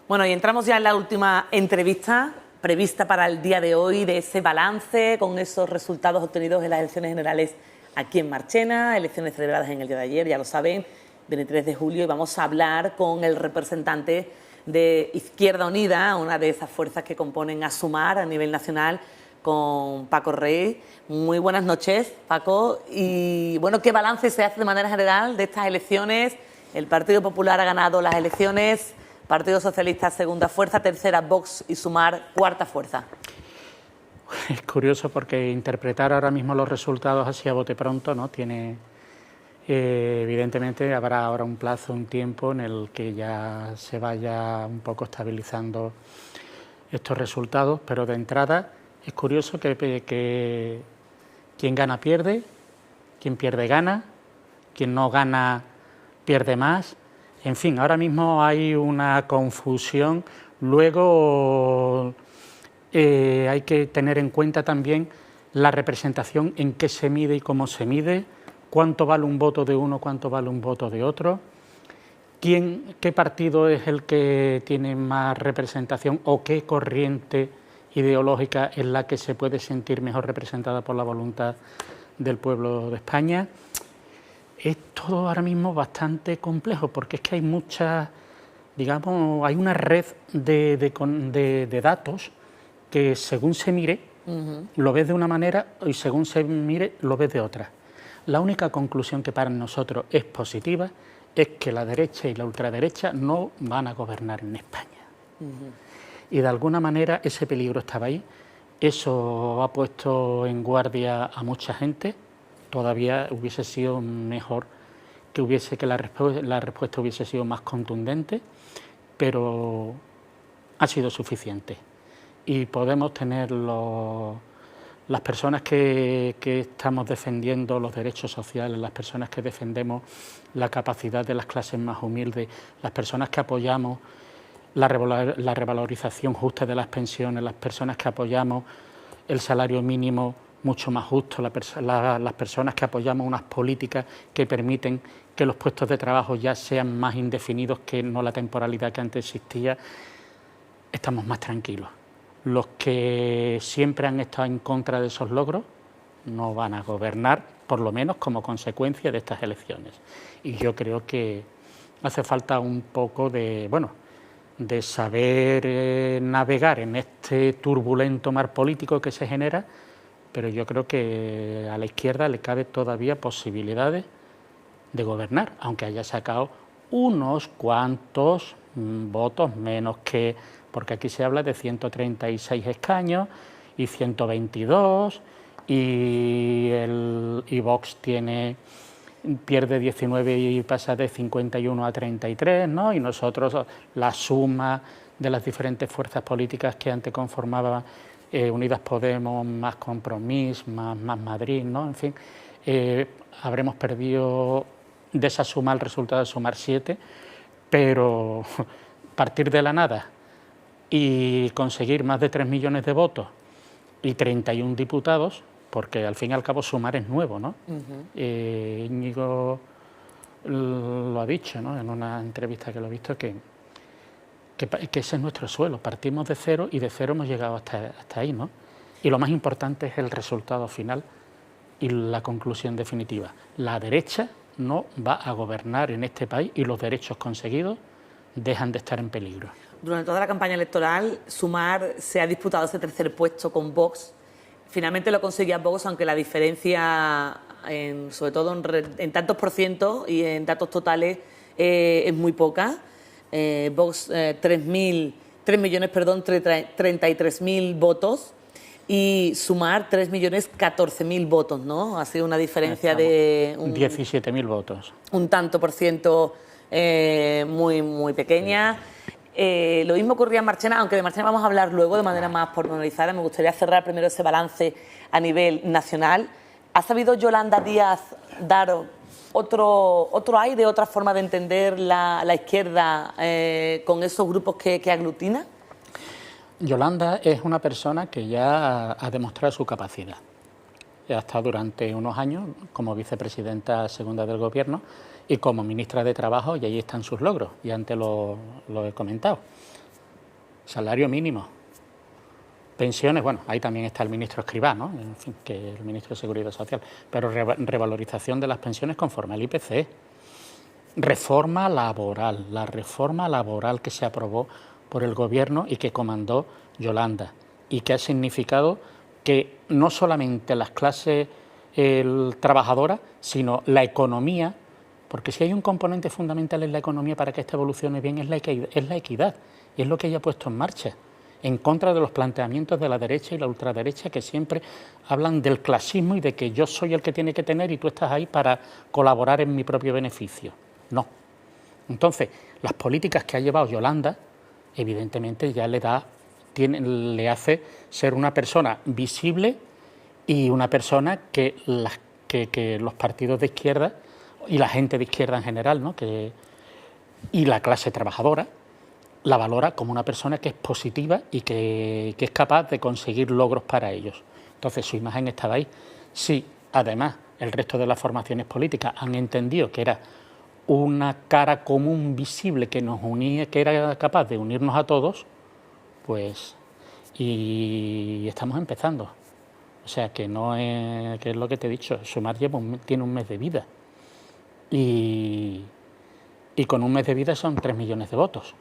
Bueno, y entramos ya en la última entrevista prevista para el día de hoy, de ese balance con esos resultados obtenidos en las elecciones generales aquí en Marchena, elecciones celebradas en el día de ayer, ya lo saben, 23 de julio, y vamos a hablar con el representante de Izquierda Unida, una de esas fuerzas que componen a Sumar a nivel nacional, con Paco Rey. Muy buenas noches, Paco. Y bueno, ¿qué balance se hace de manera general de estas elecciones? El Partido Popular ha ganado las elecciones, Partido Socialista segunda fuerza, tercera Vox y Sumar cuarta fuerza. Es curioso porque interpretar ahora mismo los resultados así a bote pronto, ¿no? Tiene, evidentemente habrá ahora un plazo, un tiempo en el que ya se vaya un poco estabilizando estos resultados, pero de entrada es curioso que quien gana pierde, quien pierde gana, quien no gana pierde más. En fin, ahora mismo hay una confusión. Luego hay que tener en cuenta también la representación, en qué se mide y cómo se mide, cuánto vale un voto de uno, cuánto vale un voto de otro, qué partido es el que tiene más representación o qué corriente ideológica es la que se puede sentir mejor representada por la voluntad del pueblo de España. Es todo ahora mismo bastante complejo porque es que hay muchas, digamos, hay una red de datos que según se mire lo ves de una manera y según se mire lo ves de otra. La única conclusión que para nosotros es positiva es que la derecha y la ultraderecha no van a gobernar en España. Y de alguna manera ese peligro estaba ahí. Eso ha puesto en guardia a mucha gente. Todavía hubiese sido mejor que la respuesta hubiese sido más contundente, pero ha sido suficiente. Y podemos tener las personas que estamos defendiendo los derechos sociales, las personas que defendemos la capacidad de las clases más humildes, las personas que apoyamos la revalorización justa de las pensiones, las personas que apoyamos el salario mínimo mucho más justo, las personas que apoyamos unas políticas que permiten que los puestos de trabajo ya sean más indefinidos, que no la temporalidad que antes existía, estamos más tranquilos. Los que siempre han estado en contra de esos logros no van a gobernar, por lo menos como consecuencia de estas elecciones. Y yo creo que hace falta un poco de saber navegar en este turbulento mar político que se genera, pero yo creo que a la izquierda le cabe todavía posibilidades de gobernar, aunque haya sacado unos cuantos votos menos que, porque aquí se habla de 136 escaños y 122, y Vox pierde 19 y pasa de 51 a 33, ¿no? Y nosotros, la suma de las diferentes fuerzas políticas que antes conformaban Unidas Podemos, más Compromís, más Madrid, ¿no? En fin, habremos perdido de esa suma el resultado de sumar 7, pero partir de la nada y conseguir más de 3 millones de votos y 31 diputados, porque al fin y al cabo Sumar es nuevo, ¿no? Íñigo lo ha dicho, ¿no?, en una entrevista que lo he visto, que ese es nuestro suelo, partimos de cero y de cero hemos llegado hasta ahí, ¿no? Y lo más importante es el resultado final y la conclusión definitiva. La derecha no va a gobernar en este país y los derechos conseguidos dejan de estar en peligro. Durante toda la campaña electoral, Sumar se ha disputado ese tercer puesto con Vox. Finalmente lo conseguía Vox, aunque la diferencia, sobre todo en tantos por ciento y en datos totales, es muy poca. Vox 33.000 votos y Sumar 3.014.000 votos, ¿no? Ha sido una diferencia de 17.000 votos. Un tanto por ciento muy pequeña. Lo mismo ocurría en Marchena, aunque de Marchena vamos a hablar luego de manera más pormenorizada. Me gustaría cerrar primero ese balance a nivel nacional. ¿Ha sabido Yolanda Díaz dar otro aire, otra forma de entender la izquierda con esos grupos que aglutina? Yolanda es una persona que ya ha demostrado su capacidad. Ha estado durante unos años como vicepresidenta segunda del Gobierno y como ministra de Trabajo, y ahí están sus logros, y antes lo he comentado. salario mínimo, pensiones, bueno, ahí también está el ministro Escrivá, ¿no? En fin, que es el ministro de Seguridad Social, pero revalorización de las pensiones conforme al IPC, reforma laboral, la reforma laboral que se aprobó por el Gobierno y que comandó Yolanda, y que ha significado que no solamente las clases trabajadoras, sino la economía, porque si hay un componente fundamental en la economía para que esta evolucione bien es la equidad, y es lo que ella ha puesto en marcha, en contra de los planteamientos de la derecha y la ultraderecha que siempre hablan del clasismo y de que yo soy el que tiene que tener y tú estás ahí para colaborar en mi propio beneficio. No. Entonces, las políticas que ha llevado Yolanda, evidentemente ya le hace ser una persona visible y una persona que los partidos de izquierda y la gente de izquierda en general, ¿no? Y la clase trabajadora la valora como una persona que es positiva y que es capaz de conseguir logros para ellos. Entonces su imagen estaba ahí. Sí, además el resto de las formaciones políticas han entendido que era una cara común visible que nos unía, que era capaz de unirnos a todos, pues, y estamos empezando. O sea, que no es, que es lo que te he dicho, Sumar tiene un mes de vida. Y con un mes de vida son 3 millones de votos.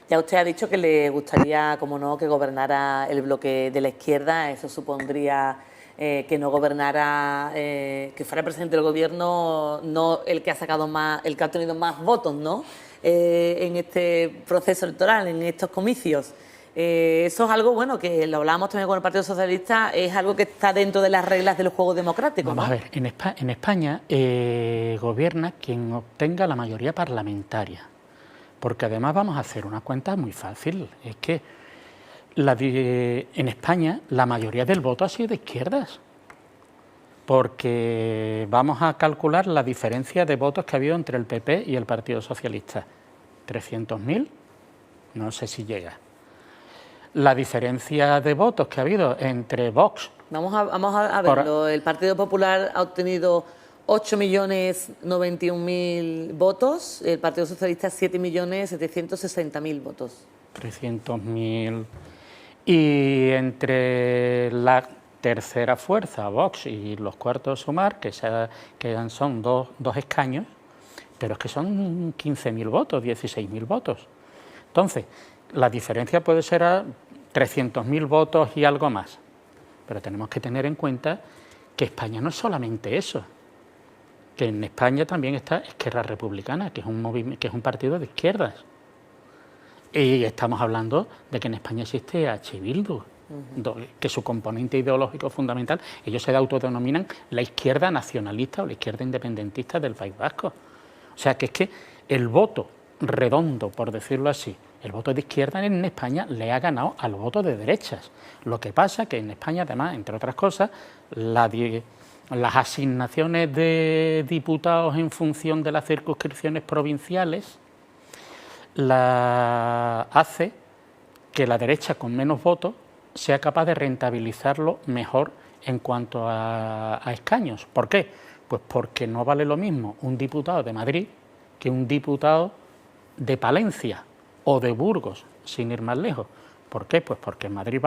Ya usted ha dicho que le gustaría, como no, que gobernara el bloque de la izquierda. Eso supondría que no gobernara, que fuera presidente del gobierno, no el que ha sacado más, el que ha tenido más votos, ¿no? En este proceso electoral, en estos comicios. Eso es algo, bueno, que lo hablábamos también con el Partido Socialista, es algo que está dentro de las reglas del juego democrático, ¿no? Vamos a ver, en España gobierna quien obtenga la mayoría parlamentaria. Porque además vamos a hacer una cuenta muy fácil, es que en España la mayoría del voto ha sido de izquierdas, porque vamos a calcular la diferencia de votos que ha habido entre el PP y el Partido Socialista. 300.000, no sé si llega. La diferencia de votos que ha habido entre Vox... Vamos a verlo, el Partido Popular ha obtenido 8.091.000 votos, el Partido Socialista 7.760.000 votos. 300.000. Y entre la tercera fuerza, Vox, y los cuartos Sumar, que son dos escaños, pero es que son 15.000 votos, 16.000 votos. Entonces, la diferencia puede ser a 300.000 votos y algo más, pero tenemos que tener en cuenta que España no es solamente eso, que en España también está Esquerra Republicana, que es un partido de izquierdas. Y estamos hablando de que en España existe H. Bildu, que su componente ideológico fundamental, ellos se autodenominan la izquierda nacionalista o la izquierda independentista del País Vasco. O sea, que es que el voto redondo, por decirlo así, el voto de izquierda en España le ha ganado al voto de derechas. Lo que pasa que en España, además, entre otras cosas, las asignaciones de diputados en función de las circunscripciones provinciales hace que la derecha con menos votos sea capaz de rentabilizarlo mejor en cuanto a escaños. ¿Por qué? Pues porque no vale lo mismo un diputado de Madrid que un diputado de Palencia o de Burgos, sin ir más lejos. ¿Por qué? Pues porque en Madrid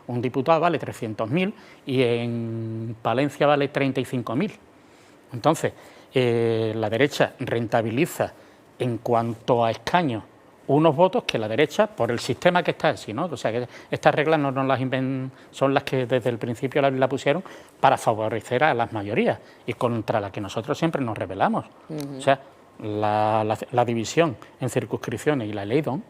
un diputado vale 300.000 y en Palencia vale 35.000. Entonces, la derecha rentabiliza en cuanto a escaños unos votos que la derecha, por el sistema que está así, ¿no? O sea, que estas reglas no nos las inventan, son las que desde el principio la pusieron para favorecer a las mayorías y contra las que nosotros siempre nos rebelamos. O sea, la división en circunscripciones y la ley DON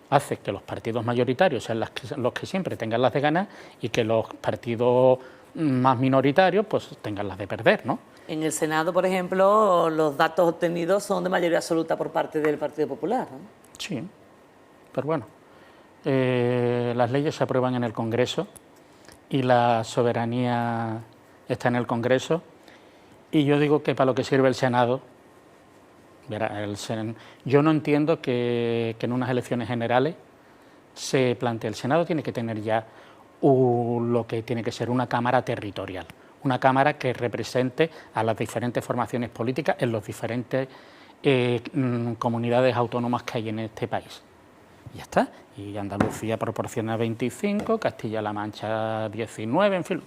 hace que los partidos mayoritarios sean los que siempre tengan las de ganar y que los partidos más minoritarios pues tengan las de perder, ¿no? En el Senado, por ejemplo, los datos obtenidos son de mayoría absoluta por parte del Partido Popular, ¿no? Sí, pero bueno, las leyes se aprueban en el Congreso y la soberanía está en el Congreso, y yo digo que para lo que sirve el Senado, yo no entiendo que en unas elecciones generales se plantee. El Senado tiene que tener ya lo que tiene que ser una Cámara territorial, una Cámara que represente a las diferentes formaciones políticas en los diferentes comunidades autónomas que hay en este país. y ya está. Y Andalucía proporciona 25, Castilla-La Mancha 19, en fin.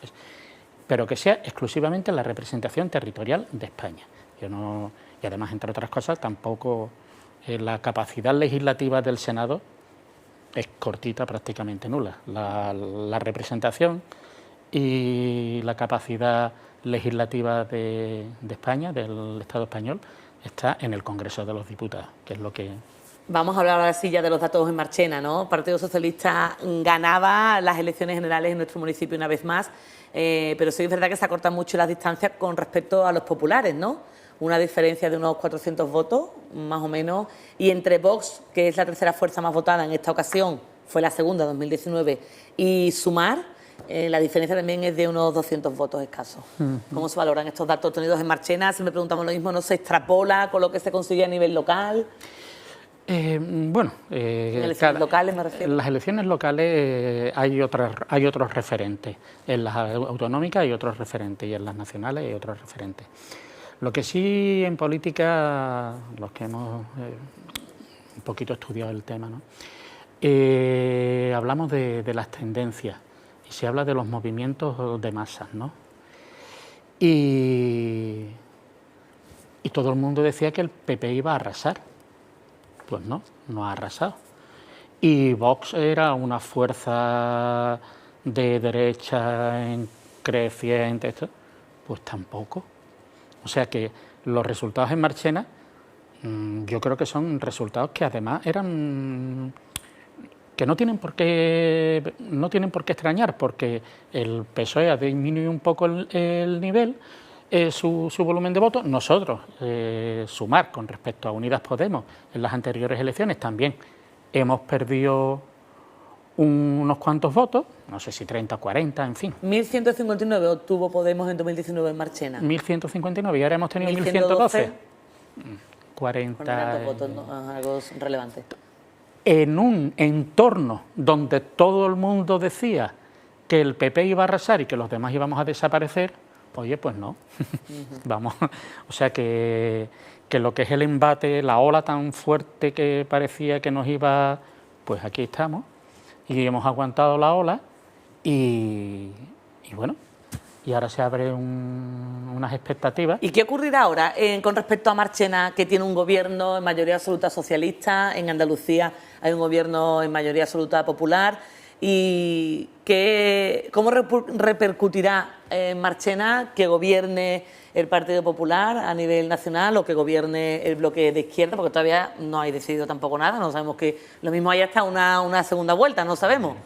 Pero que sea exclusivamente la representación territorial de España. Y además, entre otras cosas, tampoco la capacidad legislativa del Senado es cortita, prácticamente nula. La representación y la capacidad legislativa de España, del Estado español, está en el Congreso de los Diputados, que es lo que... Vamos a hablar ahora sí ya de los datos en Marchena, ¿no? El Partido Socialista ganaba las elecciones generales en nuestro municipio una vez más, pero sí es verdad que se acortan mucho las distancias con respecto a los populares, ¿no? Una diferencia de unos 400 votos, más o menos, y entre Vox, que es la tercera fuerza más votada en esta ocasión, fue la segunda, 2019, y Sumar, la diferencia también es de unos 200 votos escasos. ¿Cómo se valoran estos datos obtenidos en Marchena? Si me preguntamos lo mismo, ¿no se extrapola con lo que se consigue a nivel local? Bueno, en elecciones locales me refiero. En las elecciones locales hay otros referentes, en las autonómicas hay otros referentes y en las nacionales hay otros referentes. Lo que sí en política, los que hemos un poquito estudiado el tema, ¿no? Hablamos de las tendencias y se habla de los movimientos de masas, ¿no? Y todo el mundo decía que el PP iba a arrasar. Pues no, no ha arrasado. Y Vox era una fuerza de derecha creciente, pues tampoco. O sea que los resultados en Marchena, yo creo que son resultados que además eran... que no tienen por qué extrañar, porque el PSOE ha disminuido un poco el nivel, su volumen de votos. Nosotros, Sumar, con respecto a Unidas Podemos, en las anteriores elecciones también hemos perdido unos cuantos votos, no sé si 30 o 40, en fin. 1.159 obtuvo Podemos en 2019 en Marchena. 1.159 y ahora hemos tenido 1.112. 40 votos, ¿no? Algo relevante. En un entorno donde todo el mundo decía que el PP iba a arrasar y que los demás íbamos a desaparecer, oye, pues no. Vamos, o sea que lo que es el embate, la ola tan fuerte que parecía que nos iba, pues aquí estamos y hemos aguantado la ola y bueno, y ahora se abren unas expectativas. ¿Y qué ocurrirá ahora con respecto a Marchena, que tiene un gobierno en mayoría absoluta socialista? En Andalucía hay un gobierno en mayoría absoluta popular. ¿Y cómo repercutirá en Marchena que gobierne el Partido Popular a nivel nacional o que gobierne el bloque de izquierda? Porque todavía no hay decidido tampoco nada, no sabemos, que lo mismo hay hasta una segunda vuelta, no sabemos.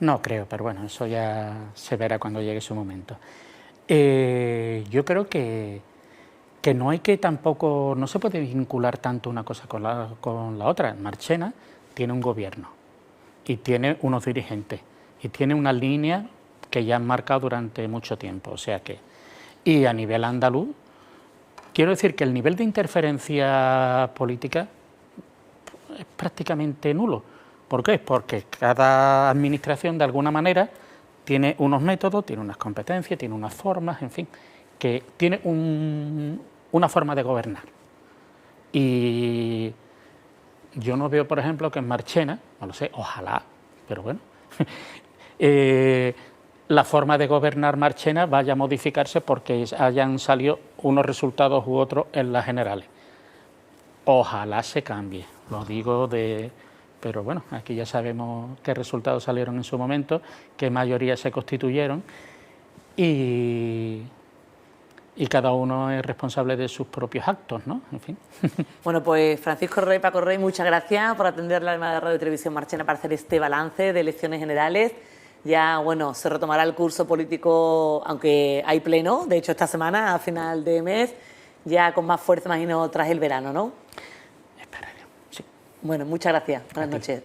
No creo, pero bueno, eso ya se verá cuando llegue su momento. Yo creo que no hay que tampoco, no se puede vincular tanto una cosa con la otra. Marchena tiene un gobierno y tiene unos dirigentes y tiene una línea que ya han marcado durante mucho tiempo, o sea que... Y a nivel andaluz, quiero decir que el nivel de interferencia política es prácticamente nulo. ¿Por qué? Porque cada administración, de alguna manera, tiene unos métodos, tiene unas competencias, tiene unas formas, en fin, que tiene una forma de gobernar. Y yo no veo, por ejemplo, que en Marchena, no lo sé, ojalá, pero bueno, la forma de gobernar Marchena vaya a modificarse porque hayan salido unos resultados u otros en las generales. Ojalá se cambie, lo digo pero bueno, aquí ya sabemos qué resultados salieron en su momento, qué mayorías se constituyeron y cada uno es responsable de sus propios actos, ¿no? En fin. Bueno, pues Francisco Rey, Paco Rey, muchas gracias por atender la llamada de Radio y Televisión Marchena para hacer este balance de elecciones generales. Ya, bueno, se retomará el curso político, aunque hay pleno, de hecho esta semana, a final de mes, ya con más fuerza, imagino, tras el verano, ¿no? Esperaré, sí. Bueno, muchas gracias. Buenas noches.